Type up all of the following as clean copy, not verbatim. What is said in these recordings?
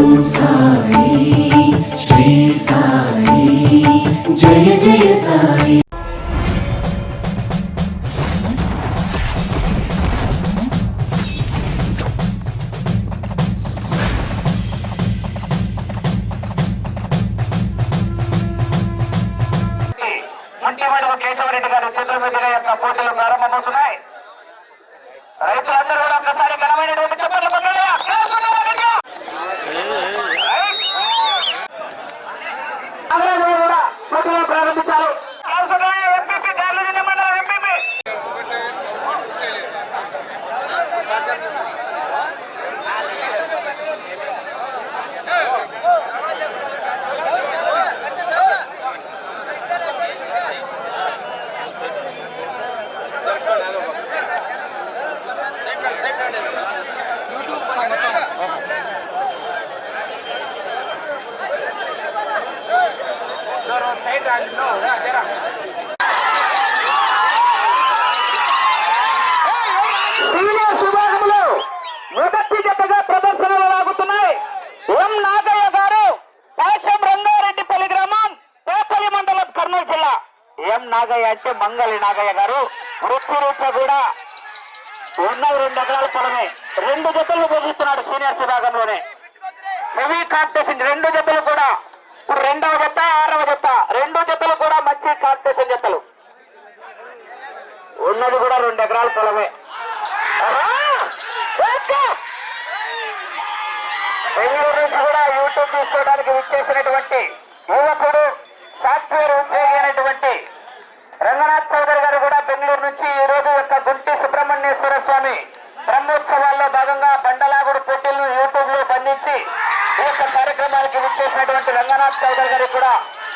ఓం సాయి శ్రీ సాయి జయ జయ సాయి. కేశవరెడ్డి గారి చేతుల మీదుగా యొక్క పోటీలు ప్రారంభమవుతున్నాయి. రైతులందరూ కూడా ఒక్కసారి ఘనమైనటువంటి చెప్పలు కూడా పోటీలు ప్రారంభించారు. ఎంపీపీ గార్లదిన్నె మండలం ఎంపీపీ విభాగంలో మొదటి జతగా ప్రదర్శనలు సాగుతున్నాయి. ఎం నాగయ్య గారు, పాశం రంగారెడ్డిపల్లి గ్రామం, పేపల్లి మండలం, కర్నూలు జిల్లా. ఎం నాగయ్య అంటే మంగళి నాగయ్య గారు. వృత్తిరీత్యా కూడా ఉన్నది 2 ఎకరాల పొలమే. 2 జతలు ముగిస్తున్నాడు సీనియర్స్ విభాగంలోనే. హెవీ కాంపిటీషన్ 2 జతలు కూడా. ఇప్పుడు 2వ జత 6వ జత 2 జతలు కూడా మంచి కాంపిటీషన్ జతలు. ఉన్నది కూడా 2 ఎకరాల పొలమే. బెంగళూరు నుంచి కూడా యూట్యూబ్ తీసుకోవడానికి విచ్చేసినటువంటి యువకుడు, సాఫ్ట్వేర్ ఉద్యోగి అయినటువంటి రంగనాథ్ చౌదరి గారు కూడా బెంగళూరు నుంచి ఈ రోజు యొక్క గుంటి సుబ్రహ్మణ్యేశ్వర స్వామి బ్రహ్మోత్సవాల్లో భాగంగా బండలాగుడు పోటీలను యూట్యూబ్ లో బంధించి ఈ యొక్క కార్యక్రమానికి విచ్చేసినటువంటి రంగనాథ్ చౌదరి గారికి కూడా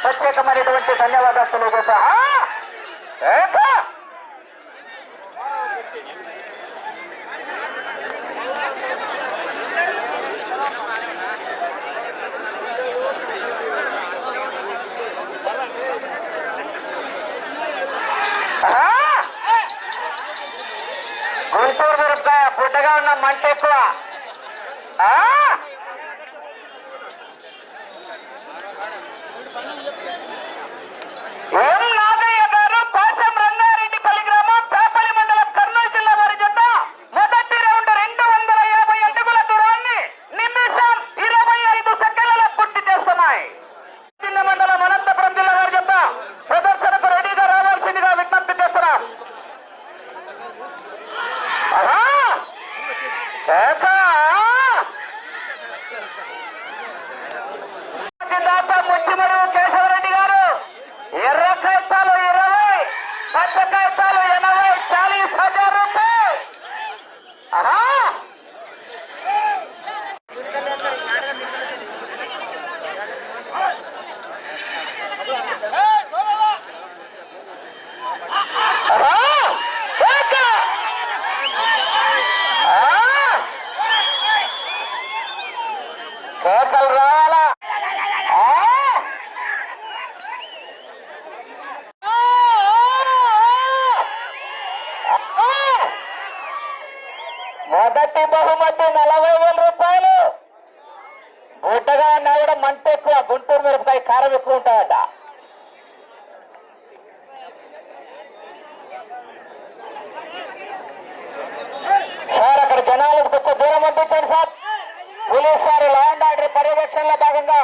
ప్రత్యేకమైనటువంటి ధన్యవాదాలు తెలియజేశా. గుంటూరు మిరపకాయ బుడ్డగా ఉన్న మంట ఎక్కువ. ఎం నాగయ్య గారు, పాశం రంగారెడ్డిపల్లి గ్రామం, పేపల్లి మండలం, కర్నూలు జిల్లా వారి జత మొదటి రౌండ్ 250 అడుగుల దూరాన్ని నిమిషం 25 సెకండ్లలో పూర్తి చేస్తున్నాయి. చిన్న మండలం, అనంతపురం జిల్లా వారి జత ప్రదర్శనకు రెడీగా రావాల్సిందిగా విజ్ఞప్తి చేస్తున్నాం. ముచ్చిమరు కేశవరెడ్డి గారు, ఎర్ర కాగితాలు 20, పచ్చ కాగితాలు 80, 40,000 రూపాయలు. కేకలు రావాలా? మొదటి బహుమతి 40,000 రూపాయలు. బుడ్డగా ఉన్నా కూడా మంట ఎక్కువ. గుంటూరు మిరపకాయ కారం ఎక్కువ ఉంటాయట. సార్ అక్కడ జనాలకు కొంచెం దూరం పంపించండి సార్. పోలీసు వారి లా అండ్ ఆర్డర్ పర్యవేక్షణలో భాగంగా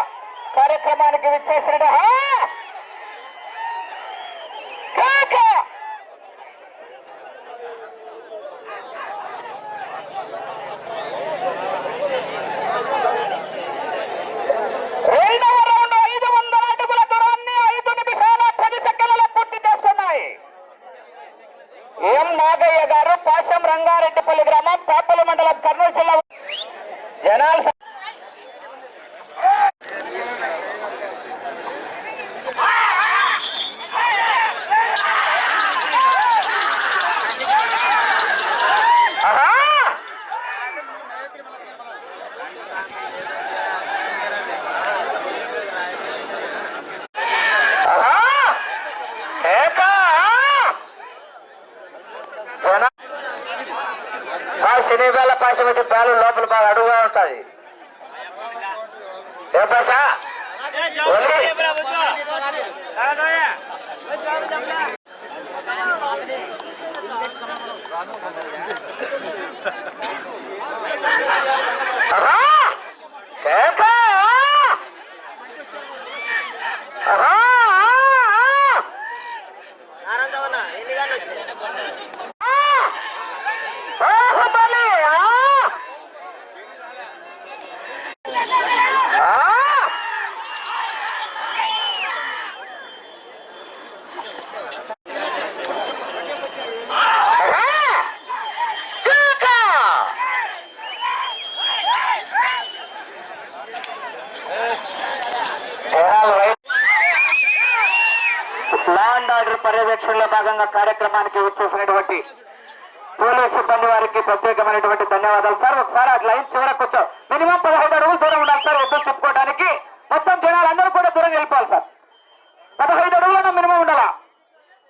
కార్యక్రమానికి విచ్చేసిన ఎం నాగయ్య గారు, పాశం రంగారెడ్డిపల్లి గ్రామం, పేపల్లి మండలం, కర్నూలు జిల్లా. జనాలు సినీ వేళ పాశం అయితే పేలు లోపల బాగా అడుగుగా ఉంటుంది. శివప్రసా ల్యాండ్ ఆర్డర్ పర్యవేక్షణలో భాగంగా కార్యక్రమానికి వచ్చేసినటువంటి పోలీస్ సిబ్బంది వారికి ప్రత్యేకమైనటువంటి ధన్యవాదాలు సార్. ఒకసారి ఆ లైన్ చివరకు వచ్చా మినిమం 15 అడుగులు దూరం ఉండాలి సార్ ఎద్దులు చెప్పుకోవడానికి. మొత్తం జనాలందరూ కూడా దూరం వెళ్ళిపోవాలి సార్. 15 అడుగులన్నా మినిమం ఉండాలా.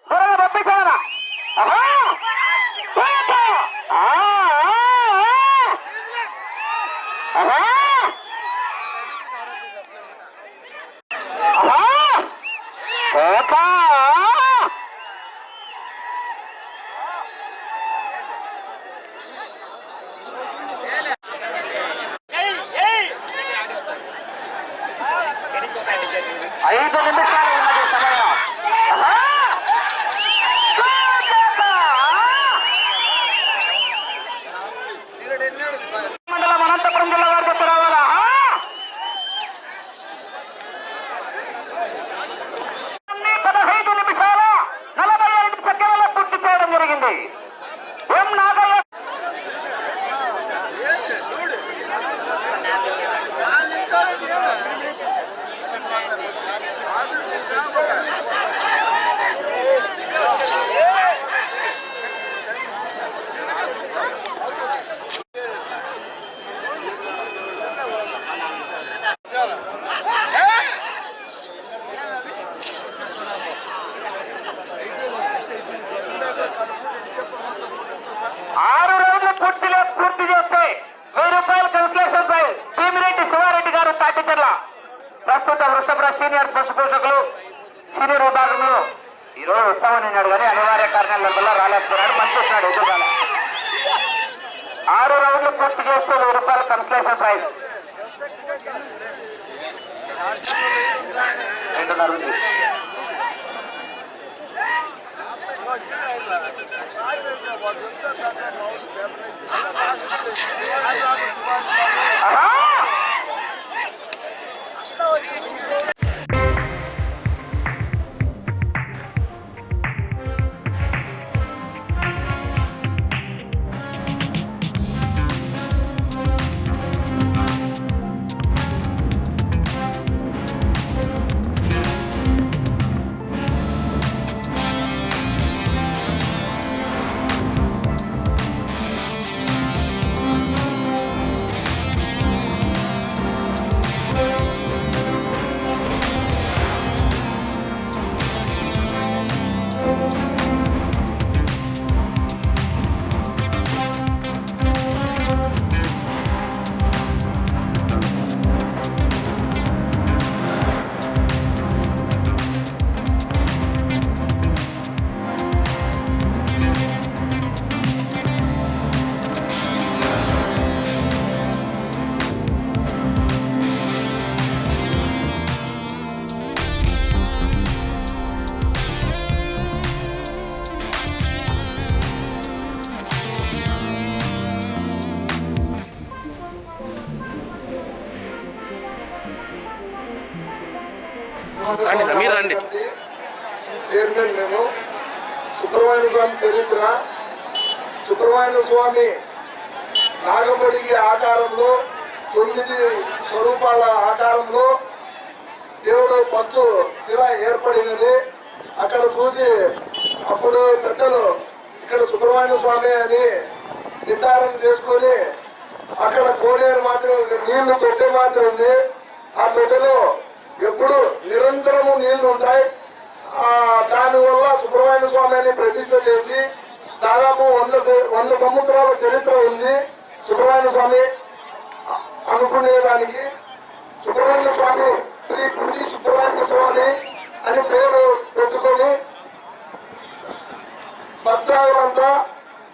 త్వరగా పంపించాలన్నా. ఐదు నిమిషాలు ఉన్నది సమయం. మండలం అనంతపురం జిల్లా వారికి రావాలా. 15 నిమిషాల 45 సెకండ్లలో పూర్తి చేయడం జరిగింది. ఎం నాగయ్య పూర్తి చేస్తే 1000 రూపాయలు కన్సలేషన్ పై భీమిరెడ్డి శివారెడ్డి గారు తాటిచెర్ల. ప్రస్తుత వృషభ సీనియర్ పశు పోషకులు సీనియర్ విభాగంలో ఈరోజు వస్తామని అన్నాడు కానీ అనివార్య కారణాల వల్ల రాలేకపోయినాడు. మంచి వస్తున్నాడు ఎదురుగాల. 6 రౌండ్లు పూర్తి చేస్తే 1000 రూపాయల కన్సలేషన్ ప్రైజ్. 2:30 మీరు రండి. చైర్మన్ మేము సుబ్రహ్మణ్య స్వామి చరిత్ర. సుబ్రహ్మణ్య స్వామి నాగబడిగి ఆకారంలో 9 స్వరూపాల ఆకారంలో దేవుడు ఫస్ట్ శిల ఏర్పడినది. అక్కడ చూసి అప్పుడు పెద్దలు ఇక్కడ సుబ్రహ్మణ్య స్వామి అని నిర్ధారణ చేసుకొని అక్కడ కోనేరు మాత్రం నీళ్లు తొట్టె మాత్రం ఉంది. ఆ తొట్టెలో ఎప్పుడు నిరంతరము నీళ్లు ఉంటాయి. దానివల్ల సుబ్రహ్మణ్య స్వామి అని ప్రతిష్ఠ చేసి దాదాపు 100 సంవత్సరాల చరిత్ర ఉంది సుబ్రహ్మణ్య స్వామి అనుకునేదానికి. సుబ్రహ్మణ్య స్వామి శ్రీ కుంటి సుబ్రహ్మణ్య స్వామి అని పేరు పెట్టుకొని భక్తులంతా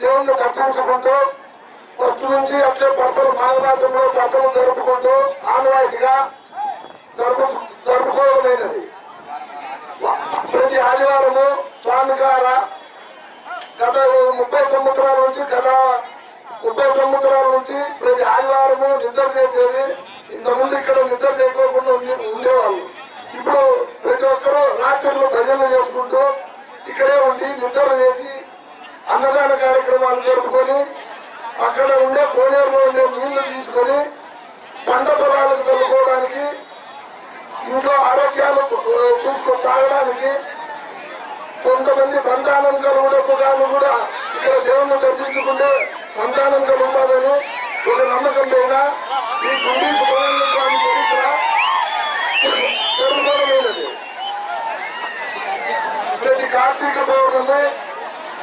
దేవుణ్ణి దర్శించుకుంటూ ఫస్ట్ నుంచి అట్లే పర్సలు మాఘమాసంలో పర్సలు జరుపుకుంటూ ఆనవాయితీగా జరుపుకోవడమైనది. ప్రతి ఆదివారము స్వామి గారు గత 30 సంవత్సరాల నుంచి ప్రతి ఆదివారము నిద్ర చేసేది. ఇంతకుముందు ఇక్కడ నిద్ర చేయకోకుండా ఉండేవాళ్ళు. ఇప్పుడు ప్రతి ఒక్కరూ రాత్రులు భజనలు చేసుకుంటూ ఇక్కడే ఉండి నిద్ర చేసి అన్నదాన కార్యక్రమాలు జరుపుకొని అక్కడ ఉండే కోనేరులో ఉండే నీళ్లు తీసుకొని పంట పొలాలకు చల్లుకోవడానికి, ఇంట్లో ఆరోగ్యాలు తాగడానికి, కొంతమంది సంతానం కలుగుటకు కూడా ఇక్కడ దేవుణ్ణి దర్శించుకుంటే సంతానం కలుగుతుందని ఒక నమ్మకం మీద ఈ గుండి సుబ్రహ్మణ్య స్వామి చరిత్ర జరుపుకోవడమైనది. ప్రతి కార్తీక పౌర్ణమి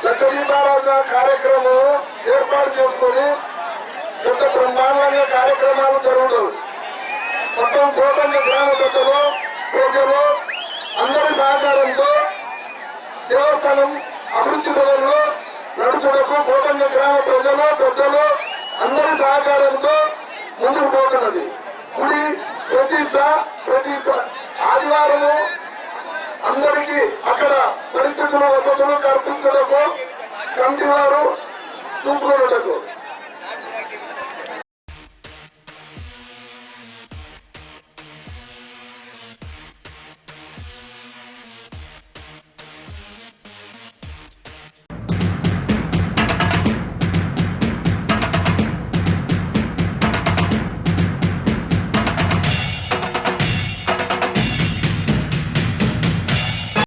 లక్ష దీపారాధన కార్యక్రమం ఏర్పాటు చేసుకొని పెద్ద బ్రహ్మాండంగా కార్యక్రమాలు జరుగుతాయి. మొత్తం కోటంగ గ్రామ పెద్దలు ప్రజలు అందరి సహకారంతో దేవస్థానం అభివృద్ధి పదంలో నడుచుటకు కోటంగ గ్రామ ప్రజలు పెద్దలు అందరి సహకారంతో ముందుకు పోతున్నది. గుడి ప్రతిష్ట ప్రతి ఆదివారము అందరికీ అక్కడ పరిస్థితులు వసతులు కల్పించడకు కమిటీ వారు చూసుకున్నటకు